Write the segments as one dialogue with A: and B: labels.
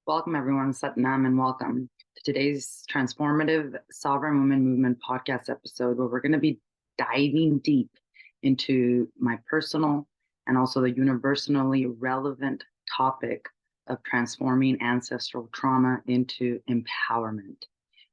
A: Welcome, everyone. Satnam, and welcome to today's Transformative Sovereign Women Movement podcast episode, where we're going to be diving deep into my personal and also the universally relevant topic of transforming ancestral trauma into empowerment.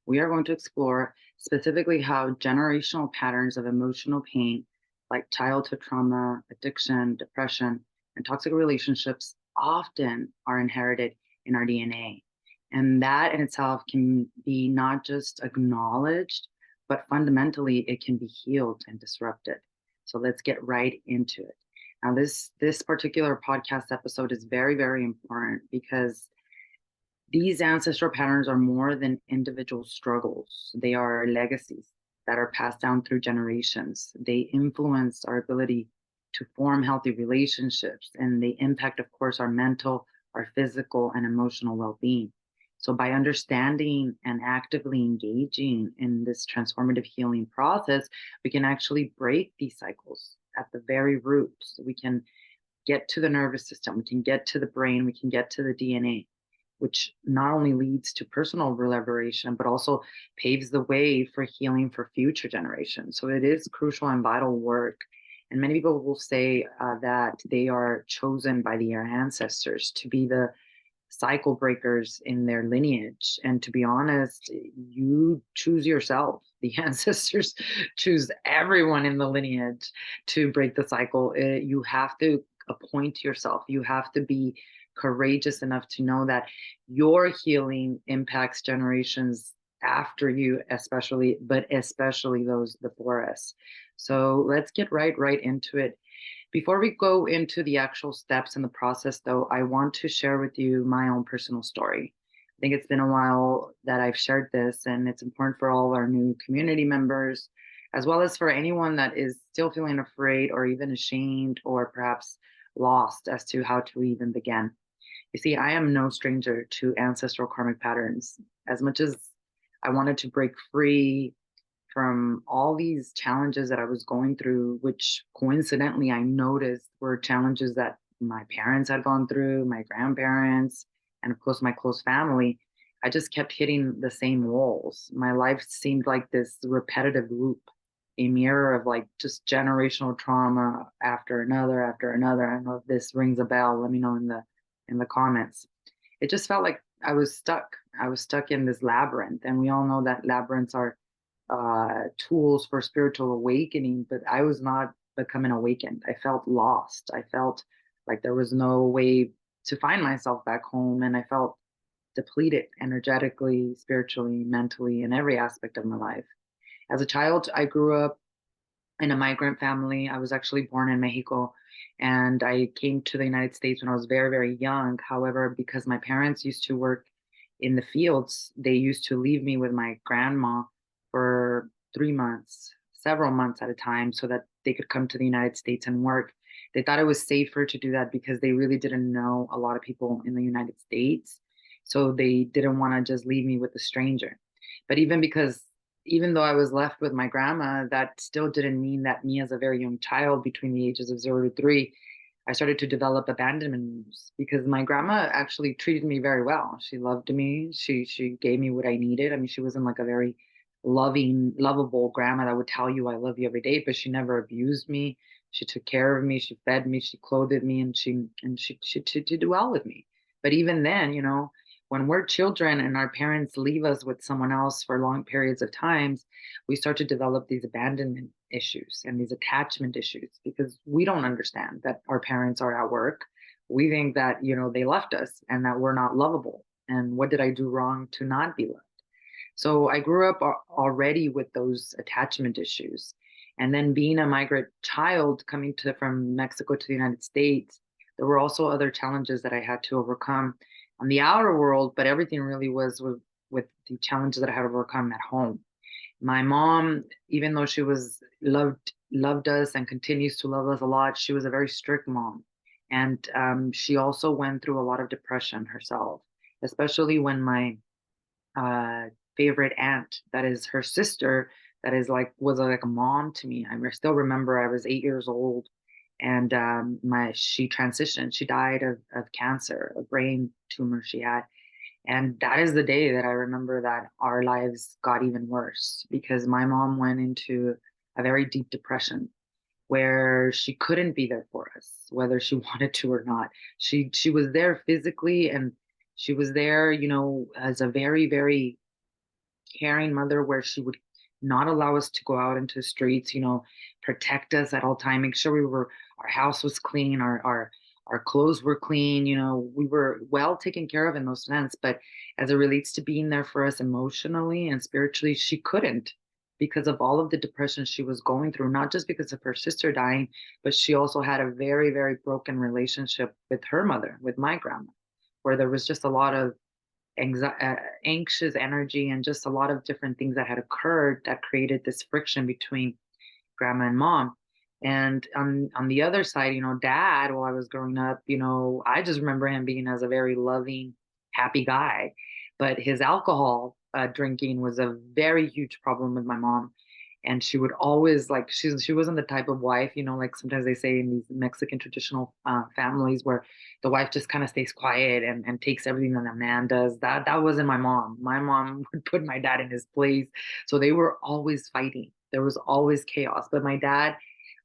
A: We are going to explore specifically how generational patterns of emotional pain, like childhood trauma, addiction, depression, and toxic relationships, often are inherited in our DNA. And that in itself can be not just acknowledged, but fundamentally it can be healed and disrupted. So let's get right into it. Now, this particular podcast episode is very, very important because these ancestral patterns are more than individual struggles. They are legacies that are passed down through generations. They influence our ability to form healthy relationships, and they impact, of course, our mental, our physical, and emotional well being. So, by understanding and actively engaging in this transformative healing process, we can actually break these cycles at the very root. So we can get to the nervous system, we can get to the brain, we can get to the DNA, which not only leads to personal liberation, but also paves the way for healing for future generations. So it is crucial and vital work. And many people will say that they are chosen by their ancestors to be the cycle breakers in their lineage. And to be honest, you choose yourself. The ancestors choose everyone in the lineage to break the cycle. You have to appoint yourself. You have to be courageous enough to know that your healing impacts generations after you, especially, but especially those before us. So let's get right into it. Before we go into the actual steps in the process, though, I want to share with you my own personal story. I think it's been a while that I've shared this, and it's important for all our new community members, as well as for anyone that is still feeling afraid or even ashamed or perhaps lost as to how to even begin. You see, I am no stranger to ancestral karmic patterns. As much as I wanted to break free from all these challenges that I was going through, which coincidentally I noticed were challenges that my parents had gone through, my grandparents, and of course my close family, I just kept hitting the same walls. My life seemed like this repetitive loop, a mirror of like just generational trauma after another after another. I don't know if this rings a bell. Let me know in the comments. It just felt like I was stuck. I was stuck in this labyrinth, and we all know that labyrinths are tools for spiritual awakening, but I was not becoming awakened. I felt lost. I felt like there was no way to find myself back home, and I felt depleted energetically, spiritually, mentally, in every aspect of my life. As a child, I grew up in a migrant family. I was actually born in Mexico, and I came to the United States when I was very, very young. However, because my parents used to work in the fields, they used to leave me with my grandma for 3 months, several months at a time, so that they could come to the United States and work. They thought it was safer to do that because they really didn't know a lot of people in the United States. So they didn't want to just leave me with a stranger. But even though I was left with my grandma, that still didn't mean that me as a very young child between the ages of 0 to 3, I started to develop abandonment wounds because my grandma actually treated me very well. She loved me. She gave me what I needed. I mean, she wasn't like a very loving, lovable grandma that would tell you I love you every day, but she never abused me. She took care of me. She fed me. She clothed me, and she did well with me. But even then, when we're children and our parents leave us with someone else for long periods of times, we start to develop these abandonment issues and these attachment issues because we don't understand that our parents are at work. We think that, they left us and that we're not lovable. And what did I do wrong to not be loved? So I grew up already with those attachment issues. And then being a migrant child coming from Mexico to the United States, there were also other challenges that I had to overcome on the outer world, but everything really was with the challenges that I had to overcome at home. My mom, even though she was loved us and continues to love us a lot, she was a very strict mom, and she also went through a lot of depression herself, especially when my uh, favorite aunt, that is her sister, that is was like a mom to me. I still remember I was 8 years old, and she transitioned. She died of cancer, a brain tumor she had. And that is the day that I remember that our lives got even worse because my mom went into a very deep depression where she couldn't be there for us, whether she wanted to or not. She was there physically, and she was there, as a very, very caring mother, where she would not allow us to go out into the streets, protect us at all time, make sure our house was clean, our clothes were clean, we were well taken care of in those sense. But as it relates to being there for us emotionally and spiritually, she couldn't, because of all of the depression she was going through, not just because of her sister dying, but she also had a very, very broken relationship with her mother, with my grandma, where there was just a lot of anxious energy and just a lot of different things that had occurred that created this friction between grandma and mom. And on the other side, dad, while I was growing up, I just remember him being as a very loving, happy guy. But his alcohol drinking was a very huge problem with my mom. And she would always, like, she wasn't the type of wife, like sometimes they say in these Mexican traditional families, where the wife just kind of stays quiet and takes everything that a man does. That wasn't my mom. My mom would put my dad in his place. So they were always fighting. There was always chaos. But my dad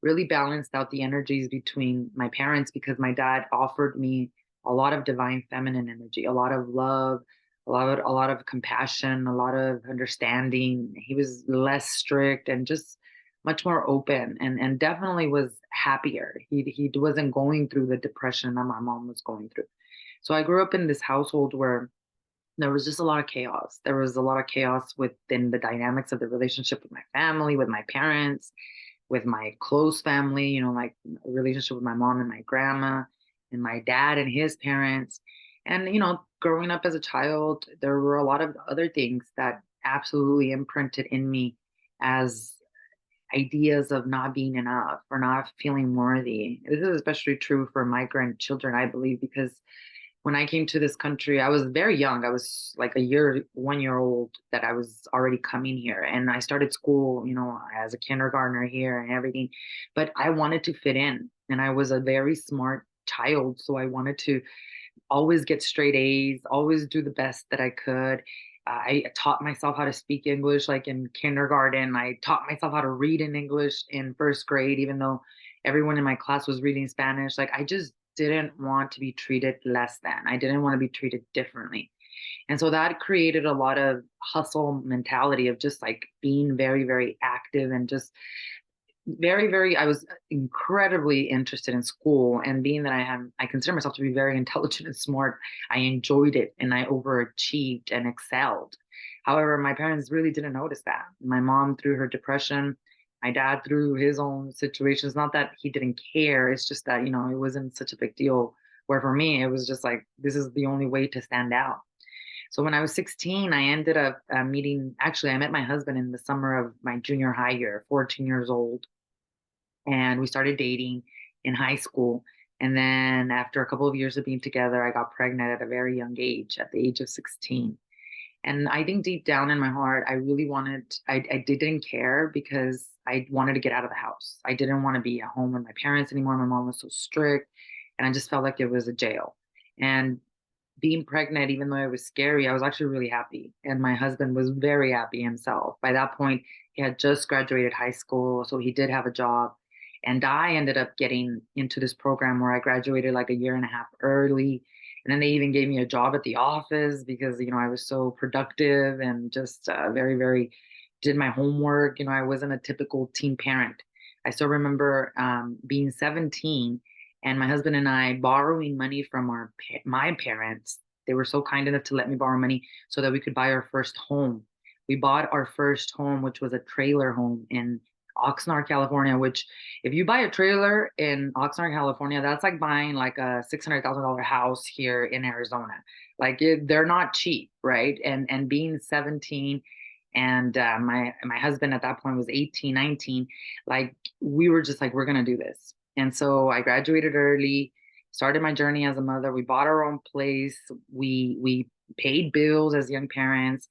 A: really balanced out the energies between my parents, because my dad offered me a lot of divine feminine energy, a lot of love, a lot of compassion, a lot of understanding. He was less strict and just much more open, and definitely was happier. He wasn't going through the depression that my mom was going through. So I grew up in this household where there was just a lot of chaos. There was a lot of chaos within the dynamics of the relationship with my family, with my parents, with my close family, like relationship with my mom and my grandma, and my dad and his parents. And, growing up as a child, there were a lot of other things that absolutely imprinted in me as ideas of not being enough or not feeling worthy. This is especially true for migrant children, I believe, because when I came to this country, I was very young. I was like 1 year old that I was already coming here. And I started school, as a kindergartner here and everything. But I wanted to fit in. And I was a very smart child. So I wanted to always get straight A's, always do the best that I could. I taught myself how to speak English like in kindergarten. I taught myself how to read in English in first grade, even though everyone in my class was reading Spanish. Like, I just didn't want to be treated less than. I didn't want to be treated differently. And so that created a lot of hustle mentality of just like being very, very active and just very, very, I was incredibly interested in school, and being that I consider myself to be very intelligent and smart, I enjoyed it and I overachieved and excelled. However, my parents really didn't notice that. My mom, through her depression, my dad, through his own situations, not that he didn't care, it's just that, it wasn't such a big deal. Where for me, it was just like, this is the only way to stand out. So when I was 16, I ended up actually, I met my husband in the summer of my junior high year, 14 years old, and we started dating in high school. And then after a couple of years of being together, I got pregnant at a very young age, at the age of 16. And I think deep down in my heart, I really I didn't care, because I wanted to get out of the house. I didn't want to be at home with my parents anymore. My mom was so strict, and I just felt like it was a jail. And being pregnant, even though it was scary, I was actually really happy. And my husband was very happy himself. By that point, he had just graduated high school, so he did have a job. And I ended up getting into this program where I graduated like a year and a half early. And then they even gave me a job at the office because, I was so productive and just very, very did my homework. I wasn't a typical teen parent. I still remember being 17 and my husband and I borrowing money from my parents. They were so kind enough to let me borrow money so that we could buy our first home. We bought our first home, which was a trailer home in Oxnard, California. Which, if you buy a trailer in Oxnard, California, that's like buying like a $600,000 house here in Arizona. Like, they're not cheap, right? And being 17, and my husband at that point was 18, 19. Like, we were just like, we're gonna do this. And so I graduated early, started my journey as a mother. We bought our own place. We paid bills as young parents,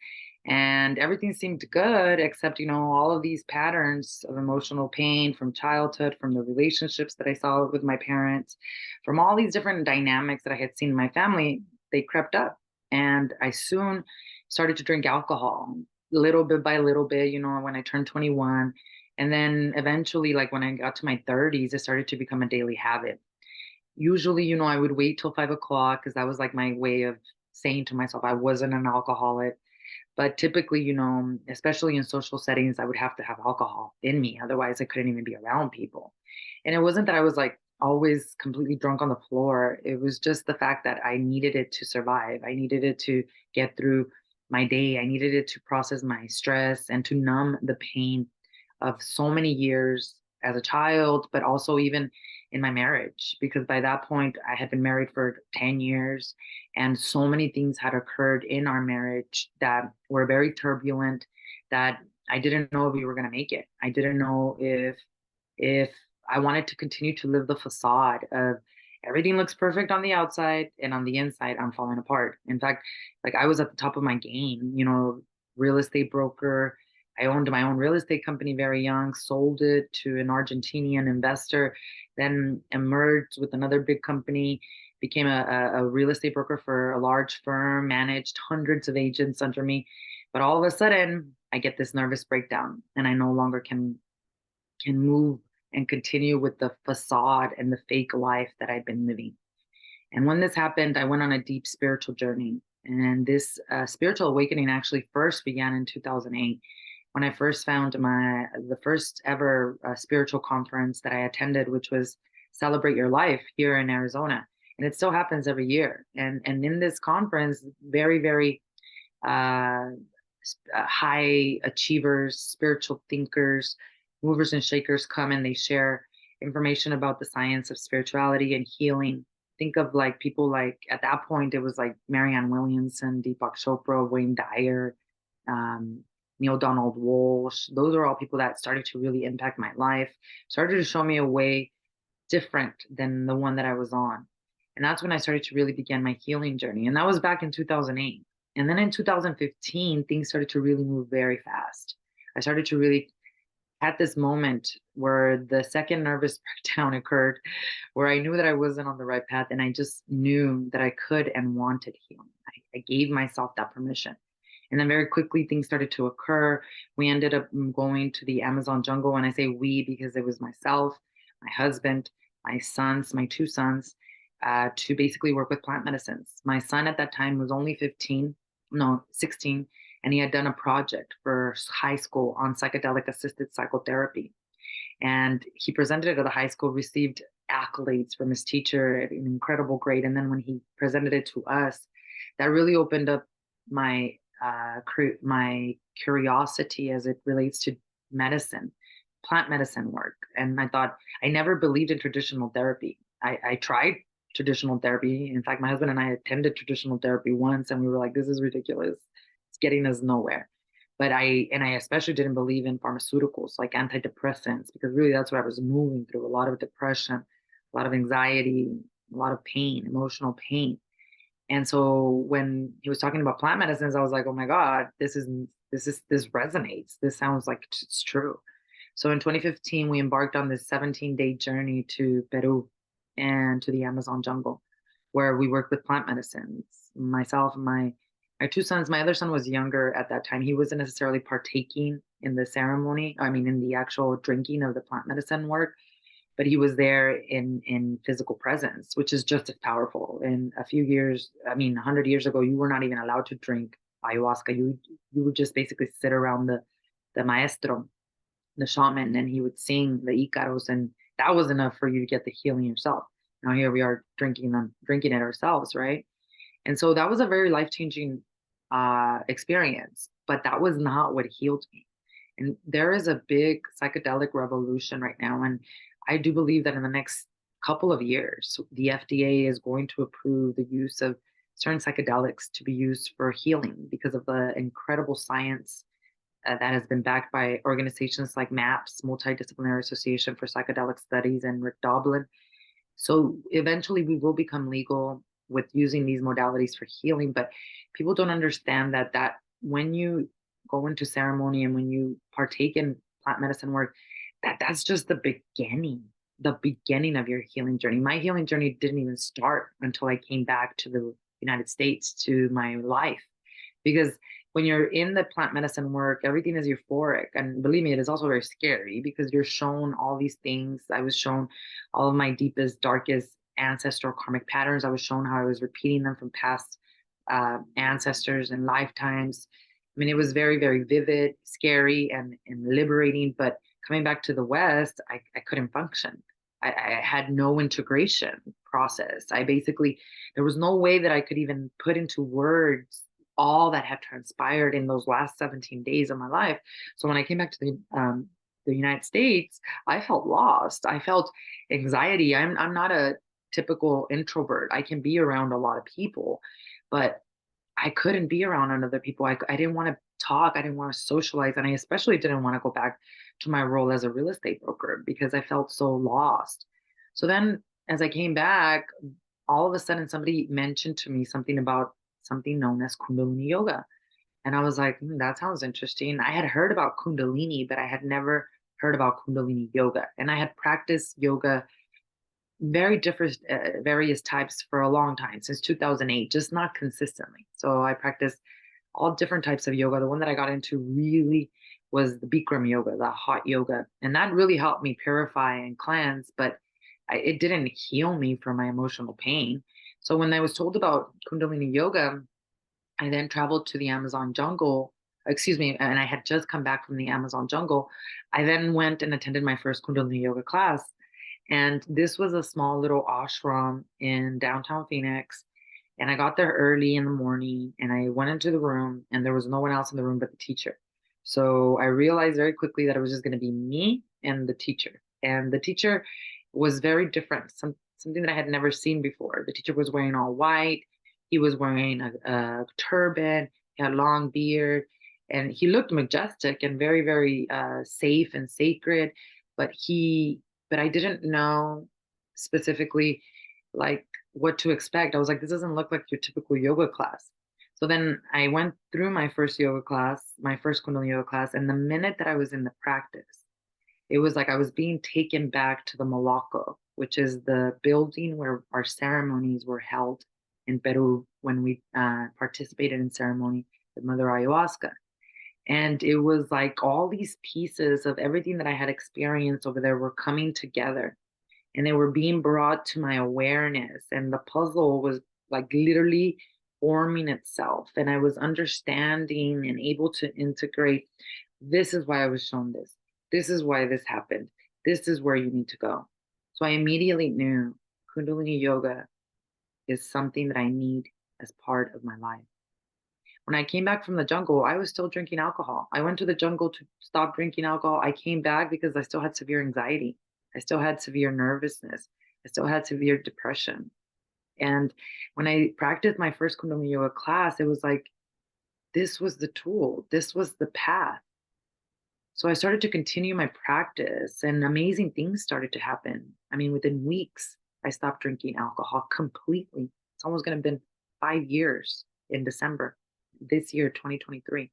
A: and everything seemed good, except, all of these patterns of emotional pain from childhood, from the relationships that I saw with my parents, from all these different dynamics that I had seen in my family, they crept up. And I soon started to drink alcohol, little bit by little bit, when I turned 21. And then eventually, like when I got to my 30s, it started to become a daily habit. Usually, I would wait till 5 o'clock because that was like my way of saying to myself I wasn't an alcoholic. But typically, especially in social settings, I would have to have alcohol in me. Otherwise, I couldn't even be around people. And it wasn't that I was like always completely drunk on the floor. It was just the fact that I needed it to survive. I needed it to get through my day. I needed it to process my stress and to numb the pain of so many years as a child, but also even in my marriage, because by that point I had been married for 10 years and so many things had occurred in our marriage that were very turbulent, that I didn't know if we were going to make it. I didn't know if I wanted to continue to live the facade of everything looks perfect on the outside and on the inside I'm falling apart. In fact, like I was at the top of my game, real estate broker. I owned my own real estate company very young, sold it to an Argentinian investor, then emerged with another big company, became a real estate broker for a large firm, managed hundreds of agents under me. But all of a sudden, I get this nervous breakdown and I no longer can move and continue with the facade and the fake life that I'd been living. And when this happened, I went on a deep spiritual journey. And this spiritual awakening actually first began in 2008 when I first found the first ever spiritual conference that I attended, which was Celebrate Your Life here in Arizona. And it still happens every year. And in this conference, very, very uh, high achievers, spiritual thinkers, movers and shakers come and they share information about the science of spirituality and healing. Think of like people like at that point, it was like Marianne Williamson, Deepak Chopra, Wayne Dyer, um, Neil Donald Walsh. Those are all people that started to really impact my life, started to show me a way different than the one that I was on. And that's when I started to really begin my healing journey. And that was back in 2008. And then in 2015, things started to really move very fast. I started to really, at this moment where the second nervous breakdown occurred, where I knew that I wasn't on the right path and I just knew that I could and wanted healing. I gave myself that permission. And then very quickly things started to occur. We ended up going to the Amazon jungle. And I say we because it was myself, my husband, my sons, my two sons, to basically work with plant medicines. My son at that time was only 15, no, 16, and he had done a project for high school on psychedelic assisted psychotherapy. And he presented it at the high school, received accolades from his teacher at an incredible grade. And then when he presented it to us, that really opened up my my curiosity as it relates to medicine, plant medicine work. And I thought, I never believed in traditional therapy. I tried traditional therapy. In fact, my husband and I attended traditional therapy once and we were like, this is ridiculous. It's getting us nowhere. But I especially didn't believe in pharmaceuticals like antidepressants because really that's what I was moving through, a lot of depression, a lot of anxiety, a lot of pain, emotional pain. And so when he was talking about plant medicines, I was like, oh my God, this resonates. This sounds like it's true. So in 2015, we embarked on this 17-day journey to Peru and to the Amazon jungle, where we worked with plant medicines. Myself and my two sons, my other son was younger at that time. He wasn't necessarily partaking in the ceremony, I mean, in the actual drinking of the plant medicine work, but he was there in physical presence, which is just as powerful. In a few years, I mean, 100 years ago, you were not even allowed to drink ayahuasca. You would just basically sit around the maestro, the shaman, and he would sing the Icaros, and that was enough for you to get the healing yourself. Now here we are drinking it ourselves, right? And so that was a very life changing experience, but that was not what healed me. And there is a big psychedelic revolution right now. And I do believe that in the next couple of years, the FDA is going to approve the use of certain psychedelics to be used for healing because of the incredible science that has been backed by organizations like MAPS, Multidisciplinary Association for Psychedelic Studies, and Rick Doblin. So eventually we will become legal with using these modalities for healing, but people don't understand that when you go into ceremony and when you partake in plant medicine work, that's just the beginning of your healing journey. My healing journey didn't even start until I came back to United States to my life. Because when you're in the plant medicine work, everything is euphoric. And believe me, it is also very scary because you're shown all these things. I was shown all of my deepest, darkest ancestral karmic patterns. I was shown how I was repeating them from past ancestors and lifetimes. I mean, it was very, very vivid, scary, and liberating. But coming back to the West, I couldn't function. I had no integration process. There was no way that I could even put into words all that had transpired in those last 17 days of my life. So when I came back to the United States, I felt lost. I felt anxiety. I'm not a typical introvert. I can be around a lot of people, but I couldn't be around other people. I didn't want to talk. I didn't want to socialize. And I especially didn't want to go back to my role as a real estate broker because I felt so lost. So then as I came back, all of a sudden somebody mentioned to me something about something known as Kundalini Yoga. And I was like, that sounds interesting. I had heard about Kundalini, but I had never heard about Kundalini Yoga. And I had practiced yoga very different, various types for a long time, since 2008, just not consistently. So I practiced all different types of yoga. The one that I got into really was the Bikram yoga, the hot yoga. And that really helped me purify and cleanse, but it didn't heal me from my emotional pain. So when I was told about Kundalini yoga, I then traveled to the Amazon jungle. Excuse me, and I had just come back from the Amazon jungle. I then went and attended my first Kundalini yoga class. And this was a small little ashram in downtown Phoenix. And I got there early in the morning and I went into the room and there was no one else in the room but the teacher. So I realized very quickly that it was just going to be me and the teacher. And the teacher was very different, something that I had never seen before. The teacher was wearing all white. He was wearing a turban. He had a long beard and he looked majestic and very, very safe and sacred. But but I didn't know specifically like what to expect. I was like, this doesn't look like your typical yoga class. So then I went through my first yoga class, my first Kundalini yoga class, and the minute that I was in the practice, it was like I was being taken back to the Moloko, which is the building where our ceremonies were held in Peru when we participated in ceremony with Mother Ayahuasca. And it was like all these pieces of everything that I had experienced over there were coming together and they were being brought to my awareness. And the puzzle was like literally forming itself. And I was understanding and able to integrate this is why I was shown this. This is why this happened. This is where you need to go. So I immediately knew Kundalini Yoga is something that I need as part of my life. When I came back from the jungle, I was still drinking alcohol. I went to the jungle to stop drinking alcohol. I came back because I still had severe anxiety. I still had severe nervousness. I still had severe depression. And when I practiced my first Kundalini Yoga class, it was like, this was the tool, this was the path. So I started to continue my practice, and amazing things started to happen. I mean, within weeks, I stopped drinking alcohol completely. It's almost going to have been 5 years in December this year, 2023.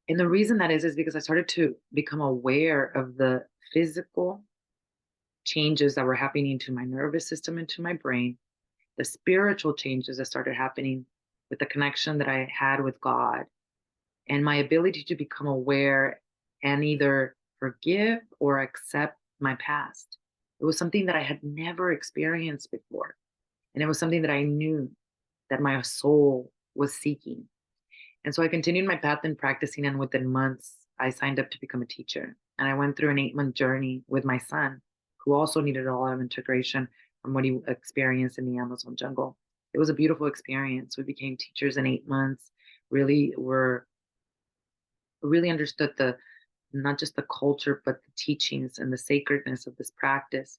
A: And the reason that is because I started to become aware of the physical changes that were happening to my nervous system and to my brain, the spiritual changes that started happening with the connection that I had with God, and my ability to become aware and either forgive or accept my past. It was something that I had never experienced before. And it was something that I knew that my soul was seeking. And so I continued my path in practicing, and within months, I signed up to become a teacher. And I went through an 8-month journey with my son, who also needed a lot of integration from what he experienced in the Amazon jungle. It was a beautiful experience. We became teachers in 8 months, really understood not just the culture, but the teachings and the sacredness of this practice.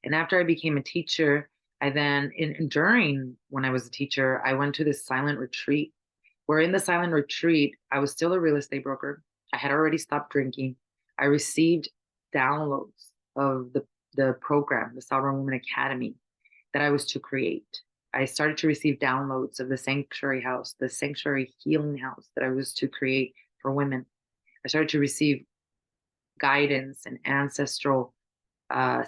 A: And after I became a teacher, I then, during when I was a teacher, I went to this silent retreat where in the silent retreat, I was still a real estate broker. I had already stopped drinking. I received downloads of the program, the Sovereign Woman Academy, that I was to create. I started to receive downloads of the sanctuary house, the sanctuary healing house that I was to create for women. I started to receive guidance and ancestral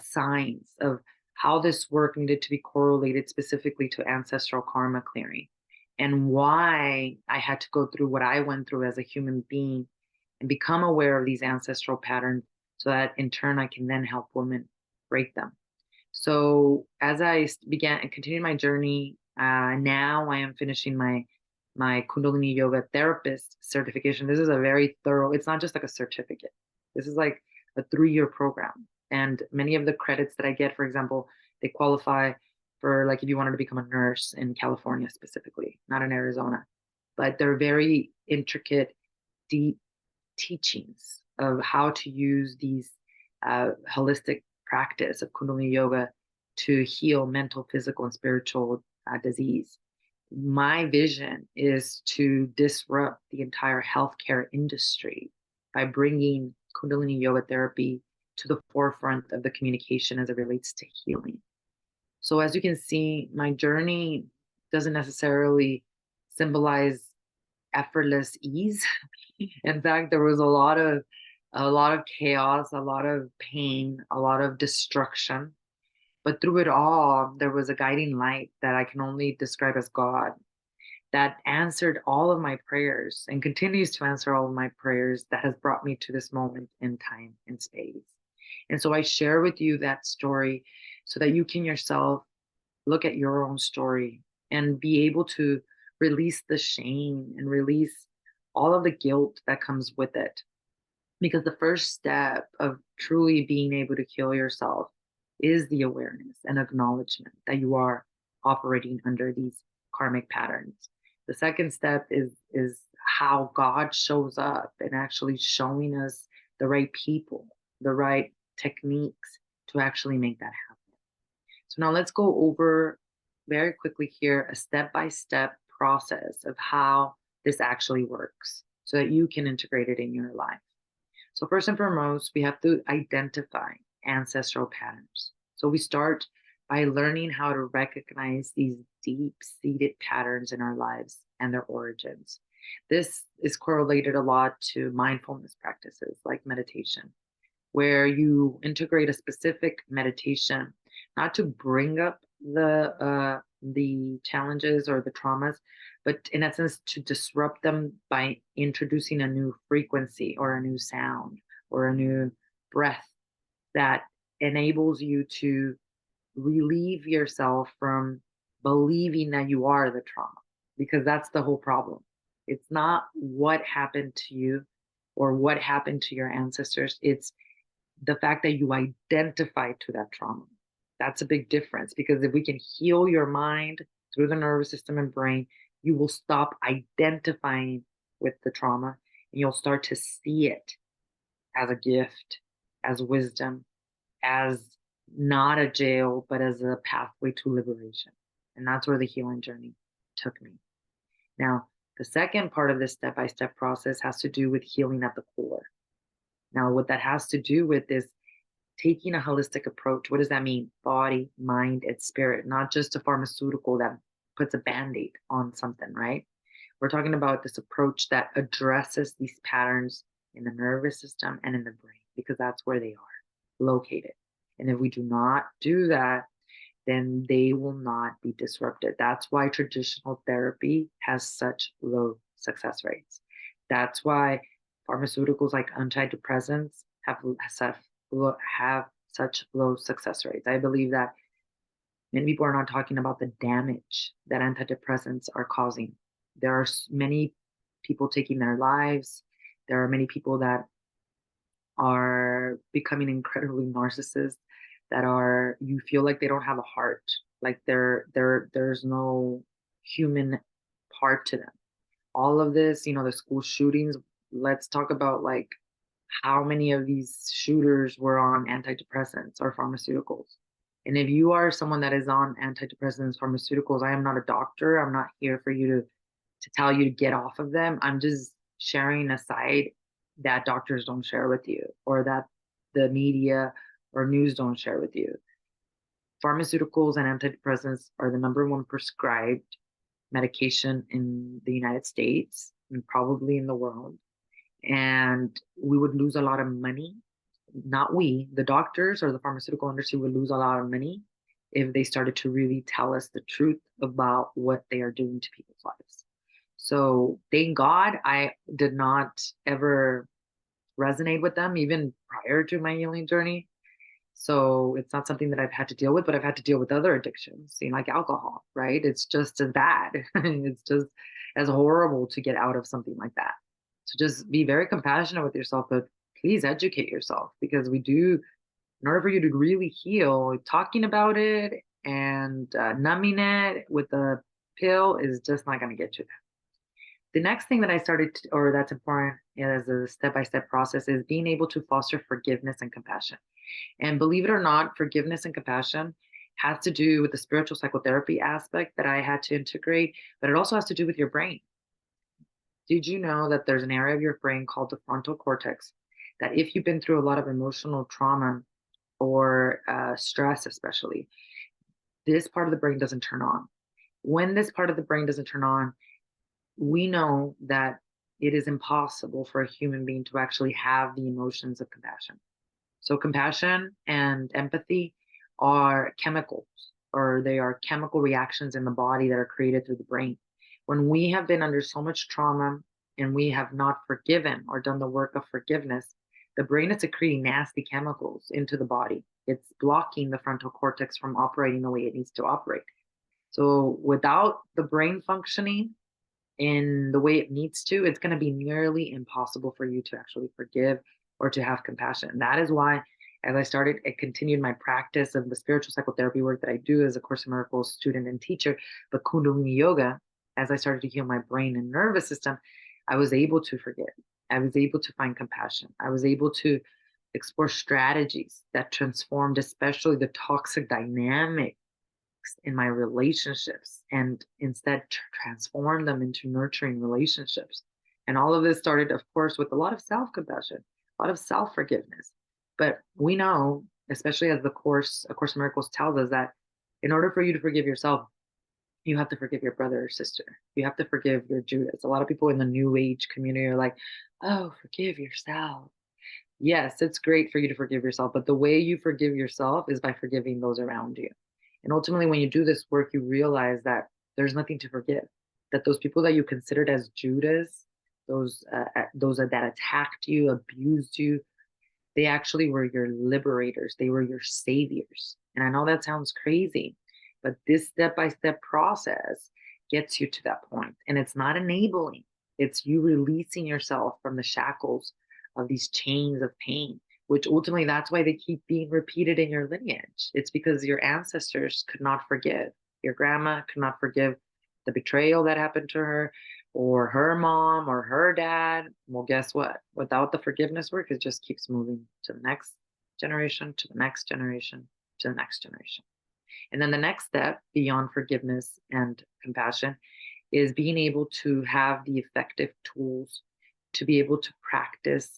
A: signs of how this work needed to be correlated specifically to ancestral karma clearing, and why I had to go through what I went through as a human being and become aware of these ancestral patterns so that in turn I can then help women break them. So as I began and continued my journey, now I am finishing my Kundalini Yoga therapist certification. This is a very thorough. It's not just like a certificate. This is like a 3-year program, and many of the credits that I get, for example, they qualify for like if you wanted to become a nurse in California specifically, not in Arizona, but they're very intricate, deep teachings of how to use these holistic practice of Kundalini Yoga to heal mental, physical, and spiritual disease. My vision is to disrupt the entire healthcare industry by bringing Kundalini Yoga therapy to the forefront of the communication as it relates to healing. So, as you can see, my journey doesn't necessarily symbolize effortless ease. In fact, there was a lot of chaos, a lot of pain, a lot of destruction. But through it all, there was a guiding light that I can only describe as God that answered all of my prayers and continues to answer all of my prayers that has brought me to this moment in time and space. And so I share with you that story so that you can yourself look at your own story and be able to release the shame and release all of the guilt that comes with it. Because the first step of truly being able to heal yourself is the awareness and acknowledgement that you are operating under these karmic patterns. The second step is how God shows up and actually showing us the right people, the right techniques to actually make that happen. So now let's go over very quickly here a step-by-step process of how this actually works so that you can integrate it in your life. So first and foremost, we have to identify ancestral patterns. So we start by learning how to recognize these deep-seated patterns in our lives and their origins. This is correlated a lot to mindfulness practices like meditation, where you integrate a specific meditation, not to bring up the challenges or the traumas, but in essence to disrupt them by introducing a new frequency or a new sound or a new breath that enables you to relieve yourself from believing that you are the trauma, because that's the whole problem. It's not what happened to you or what happened to your ancestors. It's the fact that you identify to that trauma. That's a big difference, because if we can heal your mind through the nervous system and brain, you will stop identifying with the trauma and you'll start to see it as a gift, as wisdom, as not a jail, but as a pathway to liberation. And that's where the healing journey took me. Now, the second part of this step by step process has to do with healing at the core. Now, what that has to do with is taking a holistic approach. What does that mean? Body, mind, and spirit, not just a pharmaceutical that puts a band aid on something, right? We're talking about this approach that addresses these patterns in the nervous system and in the brain, because that's where they are located. And if we do not do that, then they will not be disrupted. That's why traditional therapy has such low success rates. That's why pharmaceuticals like antidepressants have such low success rates. I believe that many people are not talking about the damage that antidepressants are causing. There are many people taking their lives. There are many people that are becoming incredibly narcissists, that are, you feel like they don't have a heart, like there's no human part to them. All of this, the school shootings, let's talk about like how many of these shooters were on antidepressants or pharmaceuticals. And if you are someone that is on antidepressants, pharmaceuticals, I am not a doctor. I'm not here for you to tell you to get off of them. I'm just sharing a side that doctors don't share with you, or that the media or news don't share with you. Pharmaceuticals and antidepressants are the number one prescribed medication in the United States and probably in the world. And we would lose a lot of money. Not we, the doctors or the pharmaceutical industry would lose a lot of money if they started to really tell us the truth about what they are doing to people's lives. So thank God I did not ever resonate with them even prior to my healing journey. So it's not something that I've had to deal with, but I've had to deal with other addictions, like alcohol, right? It's just as bad. It's just as horrible to get out of something like that. So just be very compassionate with yourself, but please educate yourself, because in order for you to really heal, talking about it and numbing it with a pill is just not going to get you there. The next thing that I started, or that's important as a step by step process, is being able to foster forgiveness and compassion. And believe it or not, forgiveness and compassion has to do with the spiritual psychotherapy aspect that I had to integrate, but it also has to do with your brain. Did you know that there's an area of your brain called the frontal cortex that, if you've been through a lot of emotional trauma or stress, especially, this part of the brain doesn't turn on? When this part of the brain doesn't turn on, we know that it is impossible for a human being to actually have the emotions of compassion. So compassion and empathy are chemicals, or they are chemical reactions in the body that are created through the brain. When we have been under so much trauma and we have not forgiven or done the work of forgiveness, the brain is secreting nasty chemicals into the body. It's blocking the frontal cortex from operating the way it needs to operate. So without the brain functioning in the way it needs to, it's going to be nearly impossible for you to actually forgive or to have compassion. And that is why, as I continued my practice of the spiritual psychotherapy work that I do as a Course in Miracles student and teacher, but Kundalini Yoga, as I started to heal my brain and nervous system, I was able to forgive. I was able to find compassion. I was able to explore strategies that transformed, especially the toxic dynamic in my relationships, and instead transform them into nurturing relationships. And all of this started, of course, with a lot of self compassion, a lot of self forgiveness. But we know, especially as A Course in Miracles tells us, that in order for you to forgive yourself, you have to forgive your brother or sister. You have to forgive your Judas. A lot of people in the New Age community are like, oh, forgive yourself. Yes, it's great for you to forgive yourself, but the way you forgive yourself is by forgiving those around you. And ultimately, when you do this work, you realize that there's nothing to forgive. That those people that you considered as Judas, those that attacked you, abused you, they actually were your liberators. They were your saviors. And I know that sounds crazy, but this step by step process gets you to that point. And it's not enabling, it's you releasing yourself from the shackles of these chains of pain, which ultimately, that's why they keep being repeated in your lineage. It's because your ancestors could not forgive. Your grandma could not forgive the betrayal that happened to her, or her mom, or her dad. Well, guess what? Without the forgiveness work, it just keeps moving to the next generation, to the next generation, to the next generation. And then the next step beyond forgiveness and compassion is being able to have the effective tools to be able to practice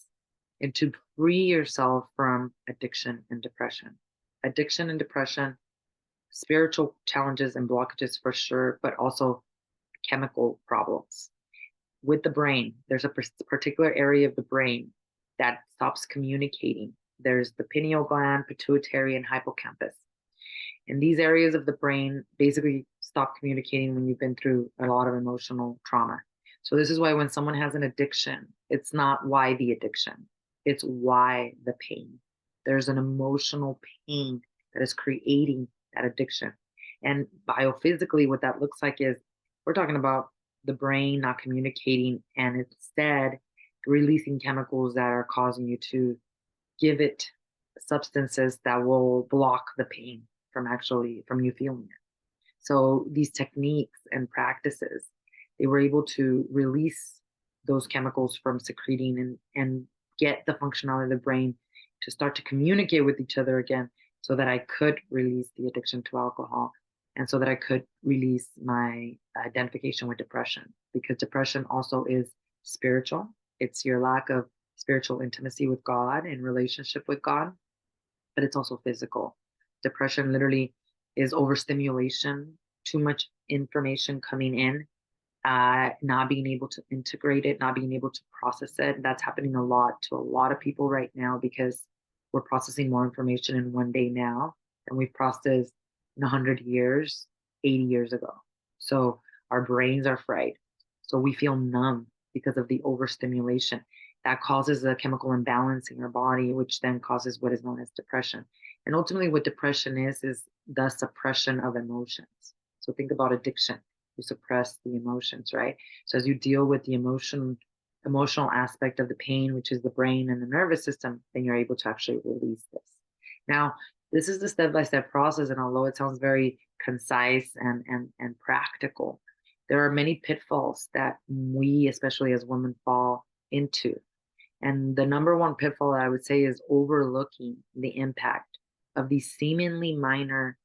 A: and to free yourself from addiction and depression. Addiction and depression, spiritual challenges and blockages for sure, but also chemical problems. With the brain, there's a particular area of the brain that stops communicating. There's the pineal gland, pituitary, and hippocampus. And these areas of the brain basically stop communicating when you've been through a lot of emotional trauma. So this is why when someone has an addiction, it's not why the addiction, it's why the pain. There's an emotional pain that is creating that addiction. And biophysically, what that looks like is, we're talking about the brain not communicating and instead releasing chemicals that are causing you to give it substances that will block the pain from you feeling it. So these techniques and practices, they were able to release those chemicals from secreting and get the functionality of the brain to start to communicate with each other again, so that I could release the addiction to alcohol, and so that I could release my identification with depression, because depression also is spiritual. It's your lack of spiritual intimacy with God and relationship with God, but it's also physical. Depression literally is overstimulation, too much information coming in, not being able to integrate it, not being able to process it. That's happening a lot to a lot of people right now, because we're processing more information in one day now than we've processed
B: in 100 years, 80 years ago. So our brains are fried. So we feel numb because of the overstimulation. That causes a chemical imbalance in our body, which then causes what is known as depression. And ultimately, what depression is the suppression of emotions. So think about addiction. You suppress the emotions, right? So as you deal with the emotional aspect of the pain, which is the brain and the nervous system, then you're able to actually release this. Now, this is the step-by-step process, and although it sounds very concise and practical, there are many pitfalls that we, especially as women, fall into. And the number one pitfall I would say is overlooking the impact of these seemingly minor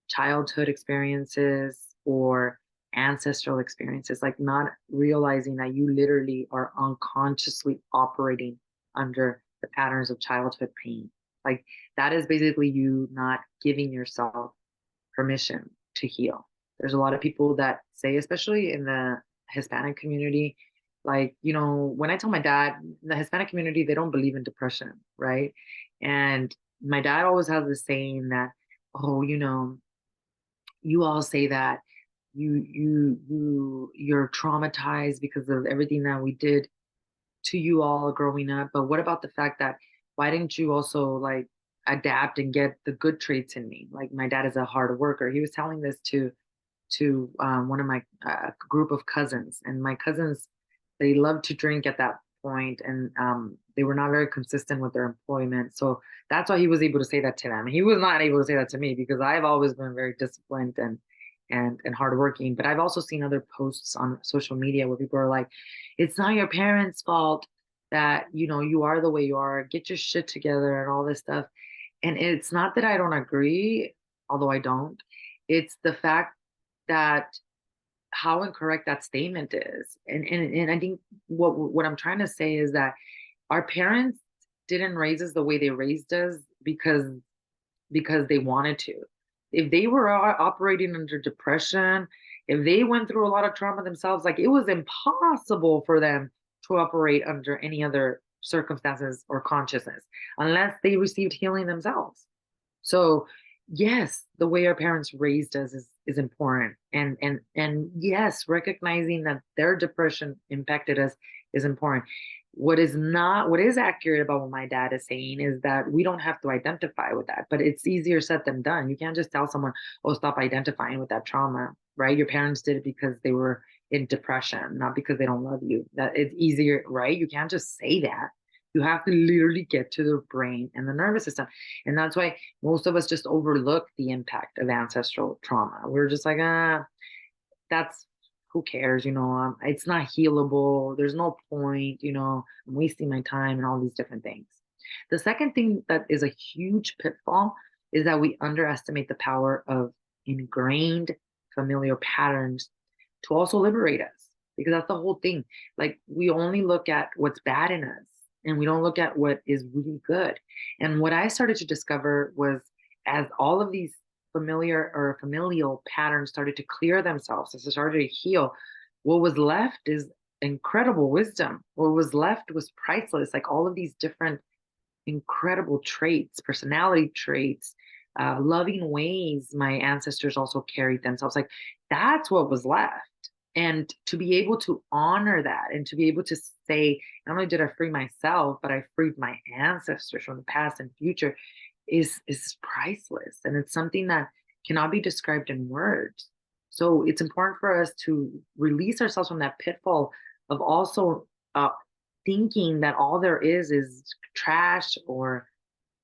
B: childhood experiences or ancestral experiences, like not realizing that you literally are unconsciously operating under the patterns of childhood pain. Like that is basically you not giving yourself permission to heal. There's a lot of people that say, especially in the Hispanic community, like, when I tell my dad, the Hispanic community, they don't believe in depression, right? And my dad always has this saying that, oh, you all say that you're traumatized because of everything that we did to you all growing up, but what about the fact that why didn't you also like adapt and get the good traits in me? Like my dad is a hard worker. He was telling this to one of my group of cousins, and my cousins, they loved to drink at that point, and they were not very consistent with their employment. So that's why he was able to say that to them. He was not able to say that to me because I've always been very disciplined and hardworking. But I've also seen other posts on social media where people are like, "It's not your parents' fault that you are the way you are. Get your shit together," and all this stuff. And it's not that I don't agree, although I don't. It's the fact that how incorrect that statement is. And I think what I'm trying to say is that our parents didn't raise us the way they raised us because they wanted to. If they were operating under depression, if they went through a lot of trauma themselves, like it was impossible for them to operate under any other circumstances or consciousness unless they received healing themselves. So yes, the way our parents raised us is important. And yes, recognizing that their depression impacted us is important. What is accurate about what my dad is saying is that we don't have to identify with that, but it's easier said than done. You can't just tell someone, oh, stop identifying with that trauma, right? Your parents did it because they were in depression, not because they don't love you. That it's easier, right? You can't just say that. You have to literally get to the brain and the nervous system. And that's why most of us just overlook the impact of ancestral trauma. We're just like, that's who cares, it's not healable. There's no point, I'm wasting my time and all these different things. The second thing that is a huge pitfall is that we underestimate the power of ingrained familiar patterns to also liberate us, because that's the whole thing. Like we only look at what's bad in us and we don't look at what is really good. And what I started to discover was as all of these familial patterns started to clear themselves, as they started to heal, what was left is incredible wisdom. What was left was priceless, like all of these different incredible traits, personality traits, loving ways my ancestors also carried themselves. Like that's what was left. And to be able to honor that and to be able to say, not only did I free myself, but I freed my ancestors from the past and future is priceless. And it's something that cannot be described in words. So it's important for us to release ourselves from that pitfall of also thinking that all there is trash or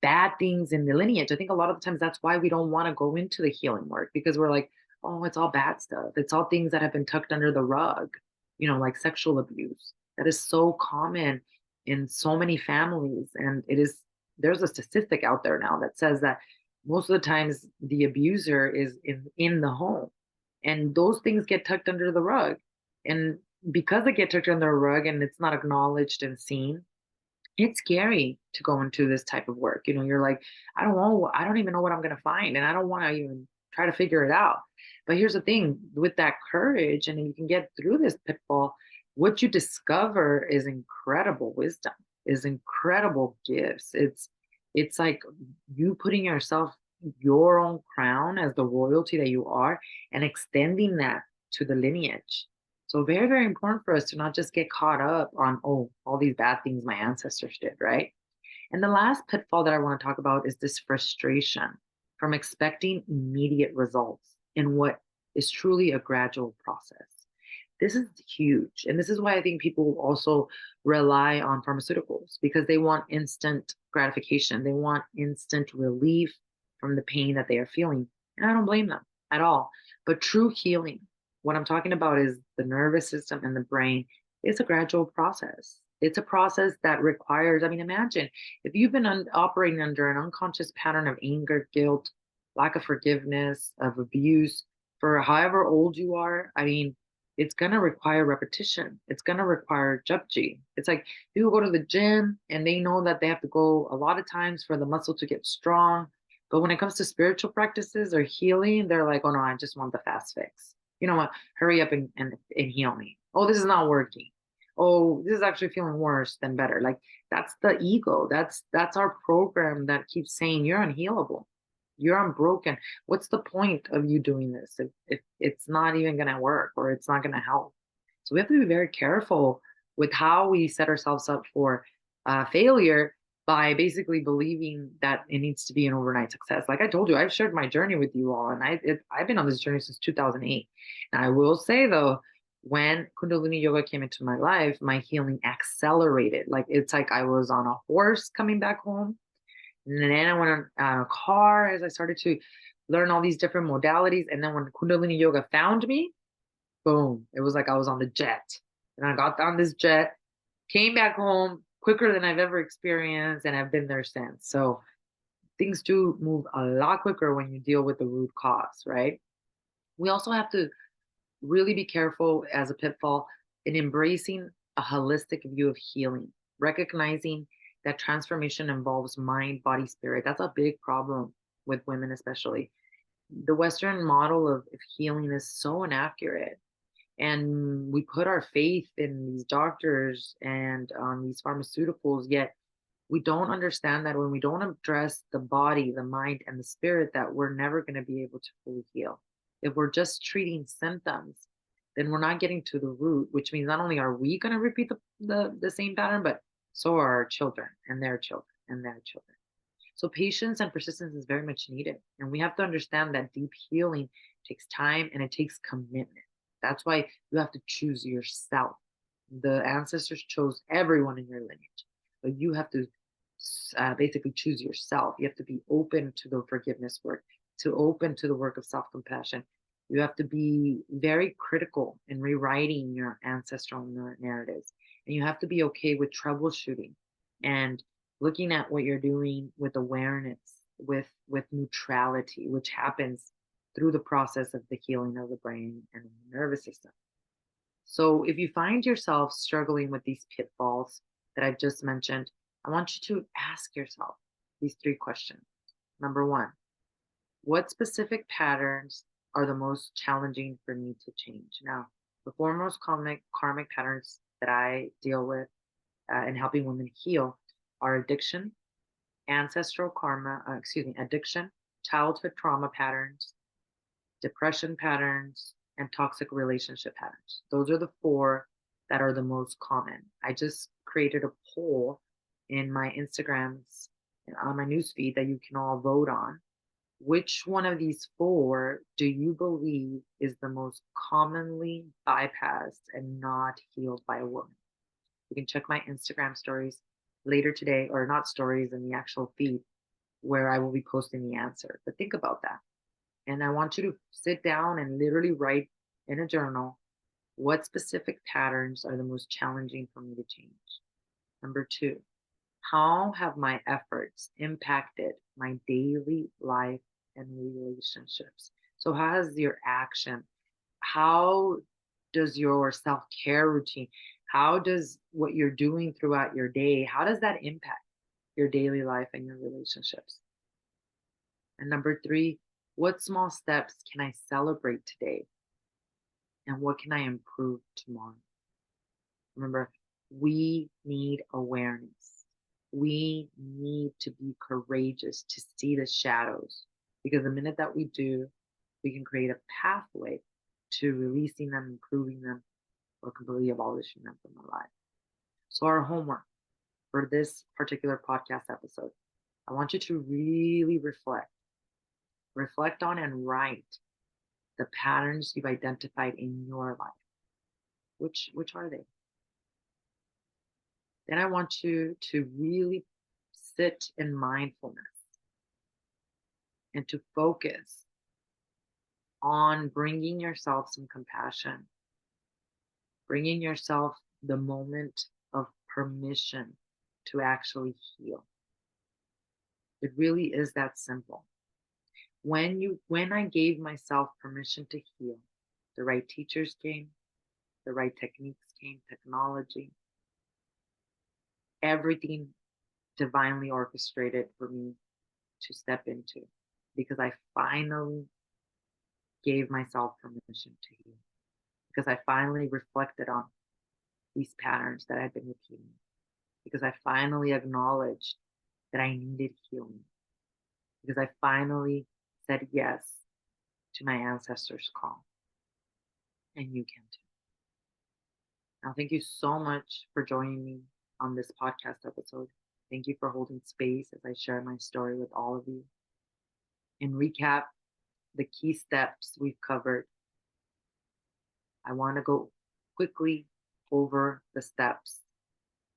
B: bad things in the lineage. I think a lot of the times that's why we don't want to go into the healing work, because we're like, oh, it's all bad stuff. It's all things that have been tucked under the rug, like sexual abuse. That is so common in so many families. And there's a statistic out there now that says that most of the times the abuser is in the home. And those things get tucked under the rug. And because they get tucked under the rug and it's not acknowledged and seen, it's scary to go into this type of work. You're like, I don't know, I don't even know what I'm going to find. And I don't want to even try to figure it out. But here's the thing, with that courage, and you can get through this pitfall, what you discover is incredible wisdom, is incredible gifts. It's like you putting yourself your own crown as the royalty that you are and extending that to the lineage. So very, very important for us to not just get caught up on, oh, all these bad things my ancestors did, right? And the last pitfall that I want to talk about is this frustration from expecting immediate results in what is truly a gradual process. This is huge. And this is why I think people also rely on pharmaceuticals because they want instant gratification. They want instant relief from the pain that they are feeling. And I don't blame them at all. But true healing, what I'm talking about is the nervous system and the brain. It's a gradual process. It's a process that requires, I mean, imagine if you've been operating under an unconscious pattern of anger, guilt, lack of forgiveness, of abuse for however old you are. I mean, it's going to require repetition. It's going to require jupji. It's like people go to the gym and they know that they have to go a lot of times for the muscle to get strong. But when it comes to spiritual practices or healing, they're like, oh no, I just want the fast fix. You know what? Hurry up and heal me. Oh, this is not working. Oh, this is actually feeling worse than better. Like that's the ego. That's our program that keeps saying you're unhealable. You're unbroken. What's the point of you doing this if it's not even going to work or it's not going to help? So we have to be very careful with how we set ourselves up for failure by basically believing that it needs to be an overnight success. Like I told you, I've shared my journey with you all, and I've been on this journey since 2008. And I will say though, when Kundalini Yoga came into my life, my healing accelerated. Like it's like I was on a horse coming back home and then I went on a car as I started to learn all these different modalities. And then when Kundalini Yoga found me, boom, it was like I was on the jet. And I got on this jet, came back home quicker than I've ever experienced, and I've been there since. So things do move a lot quicker when you deal with the root cause, right? We also have to really be careful as a pitfall in embracing a holistic view of healing, recognizing that transformation involves mind, body, spirit. That's a big problem with women, especially. The Western model of healing is so inaccurate. And we put our faith in these doctors and these pharmaceuticals, yet we don't understand that when we don't address the body, the mind, and the spirit, that we're never going to be able to fully heal. If we're just treating symptoms, then we're not getting to the root, which means not only are we going to repeat the same pattern, but so are our children and their children and their children. So patience and persistence is very much needed. And we have to understand that deep healing takes time and it takes commitment. That's why you have to choose yourself. The ancestors chose everyone in your lineage, but you have to basically choose yourself. You have to be open to the forgiveness work, to open to the work of self-compassion. You have to be very critical in rewriting your ancestral narratives, and you have to be okay with troubleshooting and looking at what you're doing with awareness, with neutrality, which happens through the process of the healing of the brain and the nervous system. So if you find yourself struggling with these pitfalls that I've just mentioned, I want you to ask yourself these three questions. Number one, what specific patterns are the most challenging for me to change? Now, the foremost karmic patterns that I deal with in helping women heal are addiction, addiction, childhood trauma patterns, depression patterns, and toxic relationship patterns. Those are the four that are the most common. I just created a poll in my Instagrams on my newsfeed that you can all vote on. Which one of these four do you believe is the most commonly bypassed and not healed by a woman? You can check my Instagram stories later today, or not stories in the actual feed, where I will be posting the answer. But think about that. And I want you to sit down and literally write in a journal what specific patterns are the most challenging for me to change. Number two, how have my efforts impacted my daily life and relationships? So, how has your action, how does your self care routine, how does what you're doing throughout your day, how does that impact your daily life and your relationships? And number three, what small steps can I celebrate today? And what can I improve tomorrow? Remember, we need awareness. We need to be courageous to see the shadows. Because the minute that we do, we can create a pathway to releasing them, improving them, or completely abolishing them from our life. So, our homework for this particular podcast episode, I want you to really reflect on and write the patterns you've identified in your life. Which are they? Then I want you to really sit in mindfulness and to focus on bringing yourself some compassion, bringing yourself the moment of permission to actually heal. It really is that simple. When I gave myself permission to heal, the right teachers came, the right techniques came, technology, everything divinely orchestrated for me to step into, because I finally gave myself permission to heal, because I finally reflected on these patterns that I've been repeating, because I finally acknowledged that I needed healing, because I finally said yes to my ancestors' call. And you can too. Now, thank you so much for joining me on this podcast episode. Thank you for holding space as I share my story with all of you. In recap, the key steps we've covered, I want to go quickly over the steps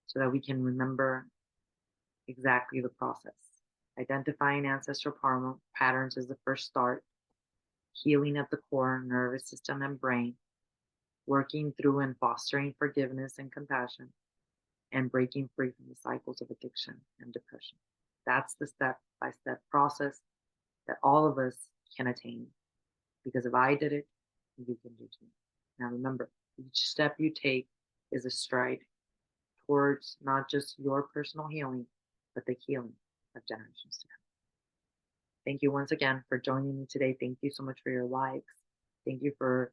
B: so that we can remember exactly the process. Identifying ancestral patterns is the first start. Healing at the core, nervous system, and brain. Working through and fostering forgiveness and compassion. And breaking free from the cycles of addiction and depression. That's the step-by-step process that all of us can attain. Because if I did it, you can do too. Now remember, each step you take is a stride towards not just your personal healing, but the healing of generations to come. Thank you once again for joining me today. Thank you so much for your likes. Thank you for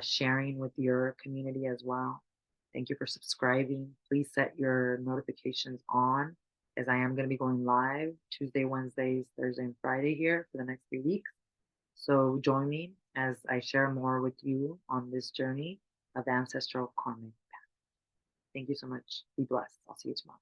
B: sharing with your community as well. Thank you for subscribing. Please set your notifications on, as I am going to be going live Tuesday, Wednesdays, Thursday, and Friday here for the next few weeks. So join me as I share more with you on this journey of ancestral karmic path. Thank you so much. Be blessed. I'll see you tomorrow.